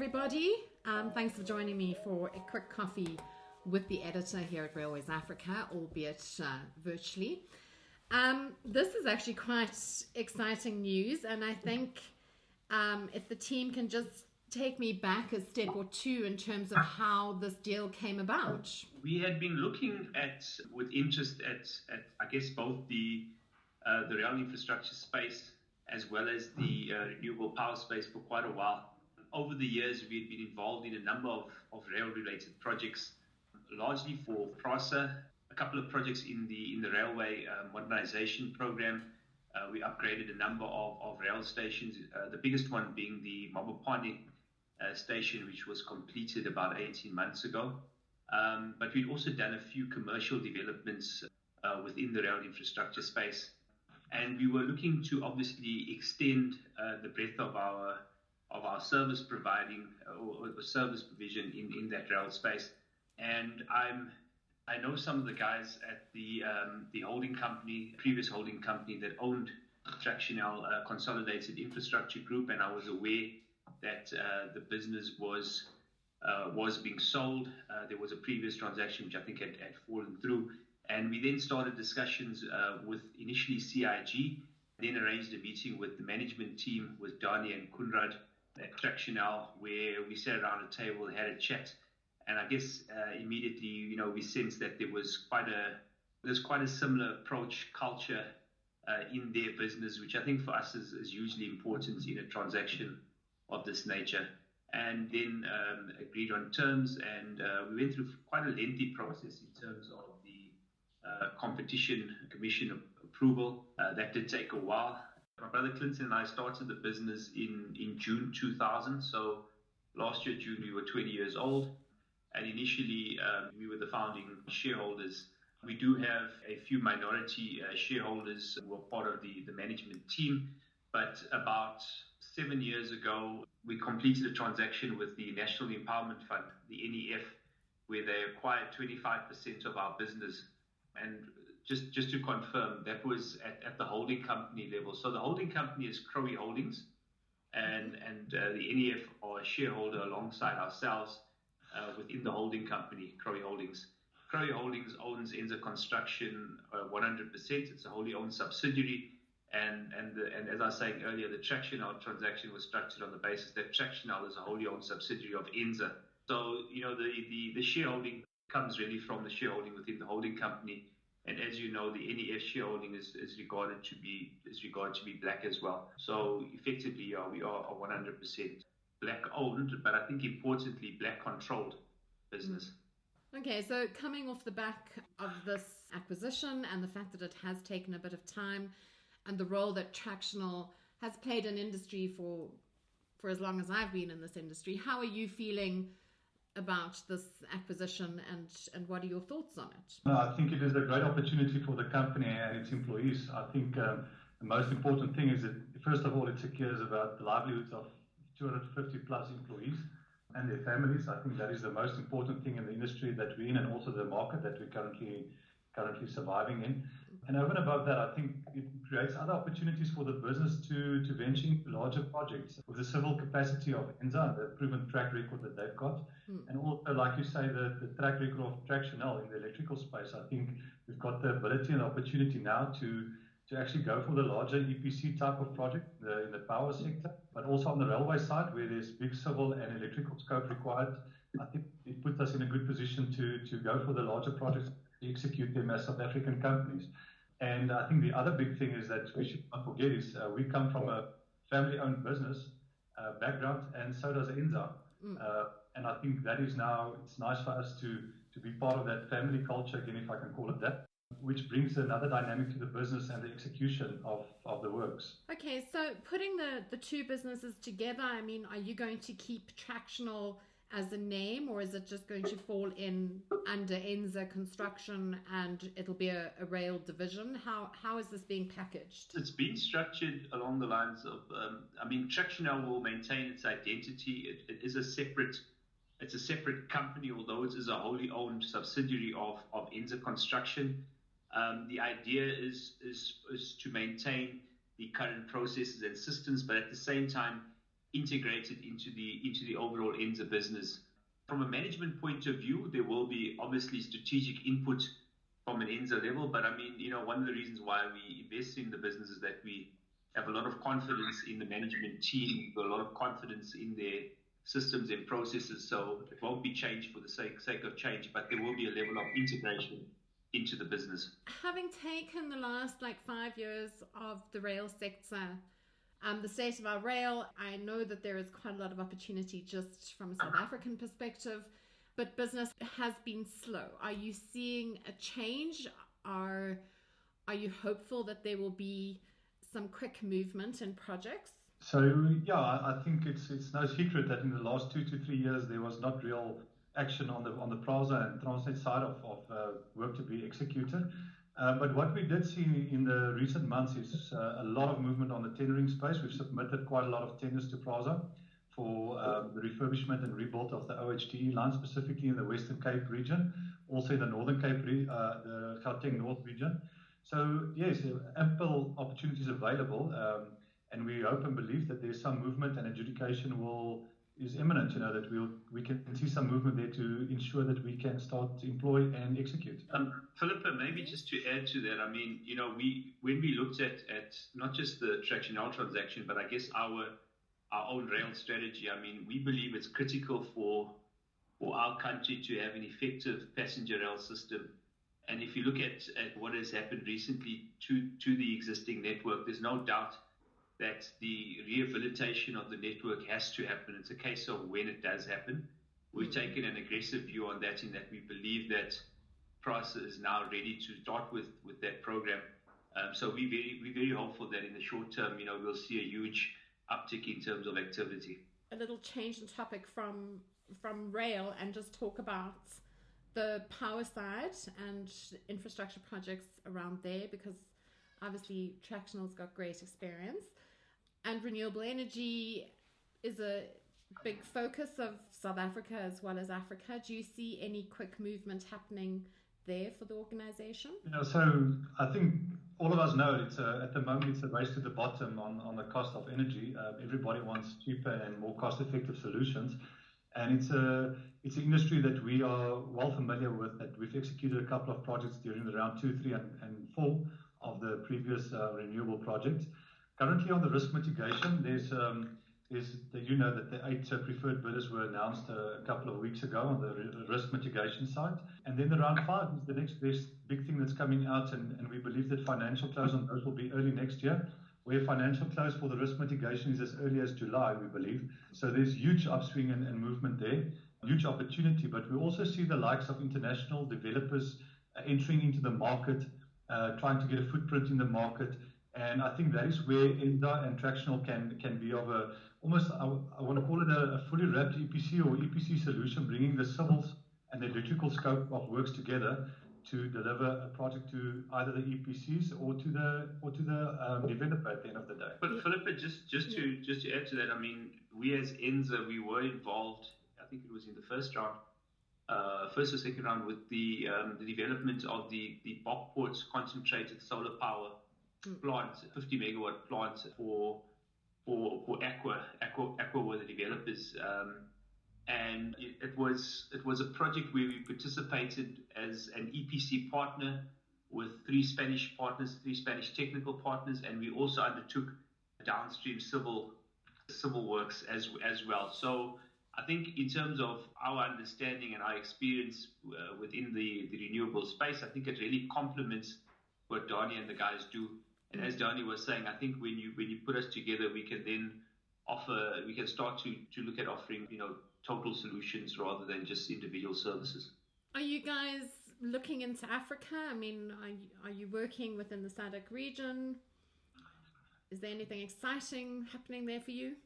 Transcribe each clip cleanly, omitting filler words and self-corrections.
everybody. Thanks for joining me for a quick coffee with the editor here at Railways Africa, albeit virtually. This is actually quite exciting news, and I think if the team can just take me back a step or two in terms of how this deal came about. We had been looking at, with interest at I guess, both the rail infrastructure space as well as the renewable power space for quite a while. Over the years, we've been involved in a number of rail-related projects, largely for PRASA, a couple of projects in the railway modernization program. We upgraded a number of rail stations, the biggest one being the Mabopane station, which was completed about 18 months ago. But we'd also done a few commercial developments within the rail infrastructure space. And we were looking to obviously extend the breadth of our service providing or service provision in that rail space. And I know some of the guys at the holding company, previous holding company that owned Tractionel Consolidated Infrastructure Group, and I was aware that the business was being sold. There was a previous transaction which I think had fallen through, and we then started discussions with initially CIG, then arranged a meeting with the management team, with Danie and Kunrad at Tractionel, where we sat around a table, had a chat, and I guess immediately, we sensed that there's quite a similar approach, culture in their business, which I think for us is hugely important in a transaction of this nature. And then agreed on terms, and we went through quite a lengthy process in terms of the competition commission approval. That did take a while. My brother Clinton and I started the business in June 2000. So last year, June, we were 20 years old. And initially, we were the founding shareholders. We do have a few minority shareholders who were part of the management team. But about 7 years ago, we completed a transaction with the National Empowerment Fund, the NEF, where they acquired 25% of our business. And just to confirm, that was at the holding company level. So the holding company is Crowie Holdings, and the NEF are a shareholder alongside ourselves within the holding company, Crowie Holdings. Crowie Holdings owns Enza Construction 100%. It's a wholly owned subsidiary. And as I was saying earlier, the Tractionel transaction was structured on the basis that Tractionel is a wholly owned subsidiary of Enza. So, the shareholding comes really from the shareholding within the holding company. And as you know, the NEF shareholding is regarded to be black as well. So effectively, we are a 100% black owned, but I think importantly, black controlled business. Okay, so coming off the back of this acquisition and the fact that it has taken a bit of time, and the role that Tractionel has played in industry for as long as I've been in this industry, how are you feeling about this acquisition, and what are your thoughts on it? No, I think it is a great opportunity for the company and its employees. I think the most important thing is that, first of all, it secures about the livelihoods of 250 plus employees and their families. I think that is the most important thing in the industry that we're in, and also the market that we're currently surviving in. And over and above that, I think it creates other opportunities for the business to venture into larger projects with the civil capacity of Enza and the proven track record that they've got. And also, like you say, the track record of Tractionel in the electrical space. I think we've got the ability and opportunity now to actually go for the larger EPC type of project in the power sector, but also on the railway side where there's big civil and electrical scope required. I think it puts us in a good position to go for the larger projects, execute them as South African companies. And I think the other big thing is that we should not forget is we come from a family-owned business background, and so does Enza. And I think that is now, it's nice for us to be part of that family culture, again, if I can call it that, which brings another dynamic to the business and the execution of the works. Okay, so putting the two businesses together, I mean, are you going to keep Tractionel as a name, or is it just going to fall in under Enza Construction and it'll be a rail division? How is this being packaged? It's been structured along the lines of, Tractionel will maintain its identity. It is a separate company, although it is a wholly owned subsidiary of Enza Construction. The idea is to maintain the current processes and systems, but at the same time integrated into the overall Enza business. From a management point of view, there will be obviously strategic input from an Enza level, but I mean, one of the reasons why we invest in the business is that we have a lot of confidence in the management team, a lot of confidence in their systems and processes, so it won't be change for the sake of change, but there will be a level of integration into the business. Having taken the last 5 years of the rail sector, the state of our rail, I know that there is quite a lot of opportunity just from a South African perspective, but business has been slow. Are you seeing a change? Are you hopeful that there will be some quick movement in projects? So yeah, I think it's no secret that in the last 2 to 3 years there was not real action on the Plaza and Transnet side of work to be executed. But what we did see in the recent months is a lot of movement on the tendering space. We've submitted quite a lot of tenders to Plaza for the refurbishment and rebuild of the OHTE line, specifically in the Western Cape region, also in the Northern Cape, the Gauteng North region. So yes, ample opportunities available, and we hope and believe that there's some movement and adjudication is imminent, that we can see some movement there to ensure that we can start to employ and execute. Philippa, maybe just to add to that, I mean, when we looked at not just the Tractionel transaction, but I guess our own rail strategy, I mean, we believe it's critical for our country to have an effective passenger rail system. And if you look at what has happened recently to the existing network, there's no doubt that the rehabilitation of the network has to happen. It's a case of when it does happen. We've taken an aggressive view on that, in that we believe that PRASA is now ready to start with that program. So we're very hopeful that in the short term, we'll see a huge uptick in terms of activity. A little change in topic from rail, and just talk about the power side and infrastructure projects around there, because obviously Tractionel's got great experience, and renewable energy is a big focus of South Africa as well as Africa. Do you see any quick movement happening there for the organization? So I think all of us know at the moment it's a race to the bottom on the cost of energy. Everybody wants cheaper and more cost-effective solutions, and it's an industry that we are well familiar with, that we've executed a couple of projects during the round 2, 3 and 4 of the previous renewable projects. Currently on the risk mitigation, that the 8 preferred bidders were announced a couple of weeks ago on the risk mitigation side. And then the round 5 is the next big thing that's coming out, and we believe that financial close on those will be early next year, where financial close for the risk mitigation is as early as July, we believe. So there's huge upswing and movement there, huge opportunity, but we also see the likes of international developers entering into the market, trying to get a footprint in the market. And I think that is where Enza and Tractionel can be of almost, I want to call it a fully wrapped EPC or EPC solution, bringing the civils and the electrical scope of works together to deliver a project to either the EPCs or to the developer at the end of the day. But Philippa, just to add to that, I mean, we as Enza, we were involved, I think it was in the first or second round, with the development of the Bokport's concentrated solar power plant, 50 megawatt plant for Aqua were the developers, and it was a project where we participated as an EPC partner with 3 Spanish technical partners, and we also undertook downstream civil works as well. So I think in terms of our understanding and our experience within the renewable space, I think it really complements what Danie and the guys do. And as Danie was saying, I think when you put us together, we can then start to look at offering, total solutions rather than just individual services. Are you guys looking into Africa? I mean, are you working within the SADC region? Is there anything exciting happening there for you?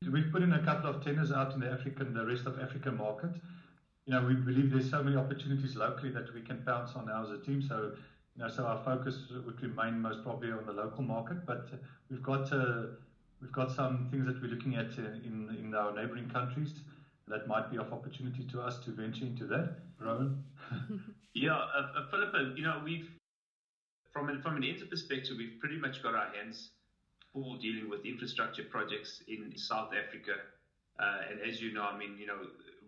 We've put in a couple of tenders out in the rest of Africa market. We believe there's so many opportunities locally that we can pounce on now as a team. So our focus would remain most probably on the local market, but we've got some things that we're looking at in our neighboring countries that might be of opportunity to us to venture into that. Rowan? Yeah, Philippa, we've from an Enza perspective, we've pretty much got our hands for dealing with infrastructure projects in South Africa. And as you know, I mean,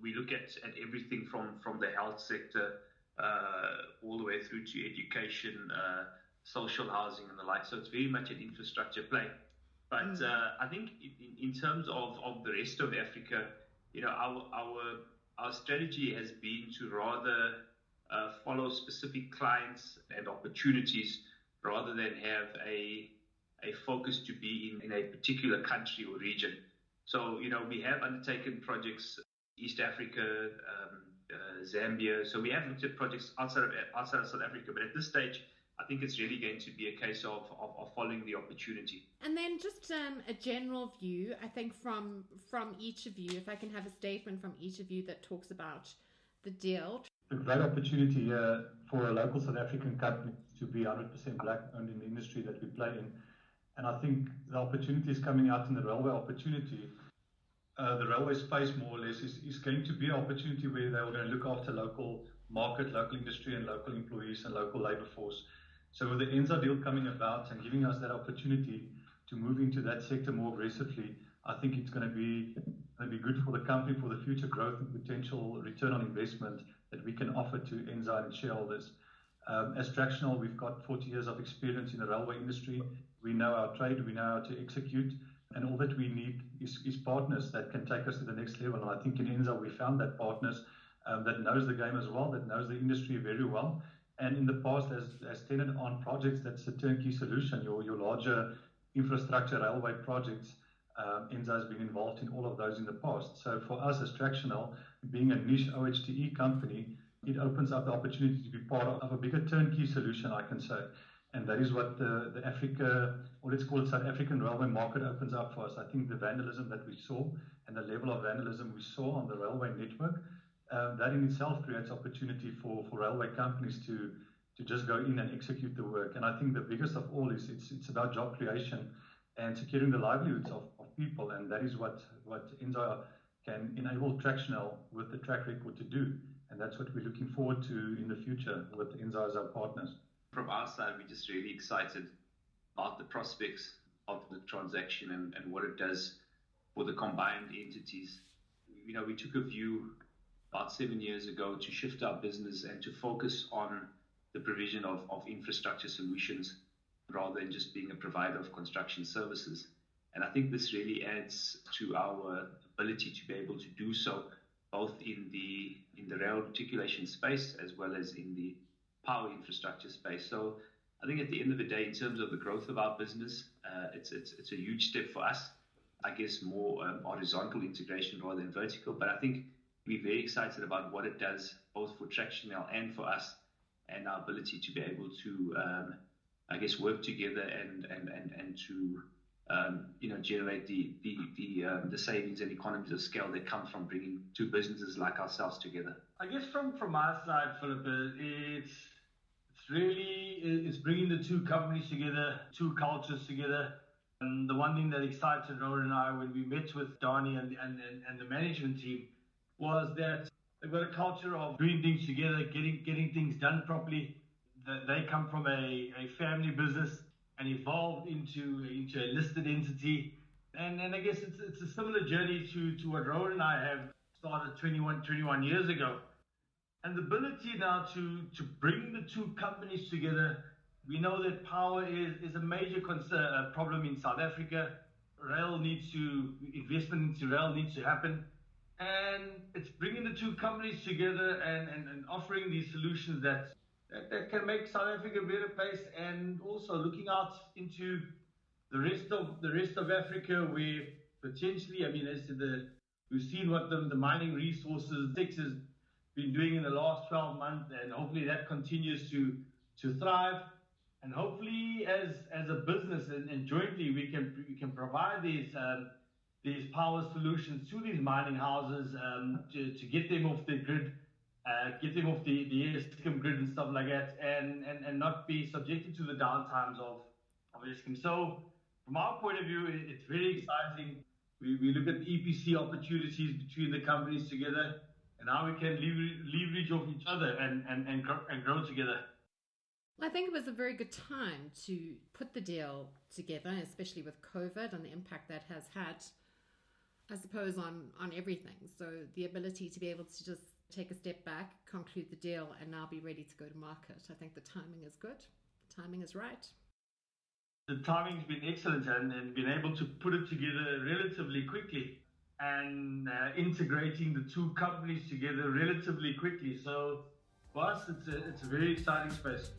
we look at everything from the health sector all the way through to education, social housing and the like. So it's very much an infrastructure play. But I think in terms of the rest of Africa, our strategy has been to rather follow specific clients and opportunities rather than have a focus to be in a particular country or region. So, we have undertaken projects East Africa, Zambia. So we have looked at projects outside of South Africa, but at this stage, I think it's really going to be a case of following the opportunity. And then just a general view, I think, from each of you, if I can have a statement from each of you that talks about the deal. A great opportunity here for a local South African company to be 100% black owned in the industry that we play in. And I think the opportunities coming out in the railway opportunity, the railway space more or less is going to be an opportunity where they're going to look after local market, local industry and local employees and local labor force. So with the Enza deal coming about and giving us that opportunity to move into that sector more aggressively, I think it's going to be good for the company for the future growth and potential return on investment that we can offer to Enza and its shareholders. As Tractionel, we've got 40 years of experience in the railway industry. We know our trade, we know how to execute, and all that we need is partners that can take us to the next level. And I think in Enza we found that partners that knows the game as well, that knows the industry very well. And in the past has tended on projects that's a turnkey solution, your larger infrastructure railway projects. Enza has been involved in all of those in the past. So for us as Tractionel, being a niche OHTE company, it opens up the opportunity to be part of a bigger turnkey solution, I can say. And that is what the Africa, or let's call it South African railway market opens up for us. I think the vandalism that we saw and the level of vandalism we saw on the railway network, that in itself creates opportunity for railway companies to just go in and execute the work. And I think the biggest of all is it's about job creation and securing the livelihoods of people. And that is what Enza can enable Tractionel with the track record to do. And that's what we're looking forward to in the future with Enza as our partners. From our side, we're just really excited about the prospects of the transaction and what it does for the combined entities. We took a view about 7 years ago to shift our business and to focus on the provision of infrastructure solutions rather than just being a provider of construction services. And I think this really adds to our ability to be able to do so, both in the rail articulation space as well as in the power infrastructure space. So I think at the end of the day, in terms of the growth of our business, it's a huge step for us. I guess more horizontal integration rather than vertical. But I think we're very excited about what it does both for Tractionel and for us, and our ability to be able to, work together and to generate the savings and economies of scale that come from bringing two businesses like ourselves together. I guess from my side, Philip, it's bringing the two companies together, two cultures together. And the one thing that excited Rowan and I when we met with Danie and the management team was that they've got a culture of doing things together, getting things done properly. They come from a family business and evolved into a listed entity. And I guess it's a similar journey to what Rowan and I have started 21 years ago. And the ability now to bring the two companies together, we know that power is a major problem in South Africa. Investment into rail needs to happen. And it's bringing the two companies together and offering these solutions that can make South Africa a better place, and also looking out into the rest of Africa, where potentially, we've seen what the mining resources sector has been doing in the last 12 months, and hopefully that continues to thrive. And hopefully, as a business and jointly, we can provide these power solutions to these mining houses to get them off the grid, get them off the Eskom grid and stuff like that, and not be subjected to the downtimes of Eskom. So from our point of view, it's very exciting. We look at the EPC opportunities between the companies together, and how we can leverage off each other and grow together. Well, I think it was a very good time to put the deal together, especially with COVID and the impact that has had, I suppose, on everything. So the ability to be able to just take a step back, conclude the deal, and now be ready to go to market. I think the timing is good. The timing is right. The timing's been excellent, and been able to put it together relatively quickly and integrating the two companies together relatively quickly. So for us, it's a very exciting space.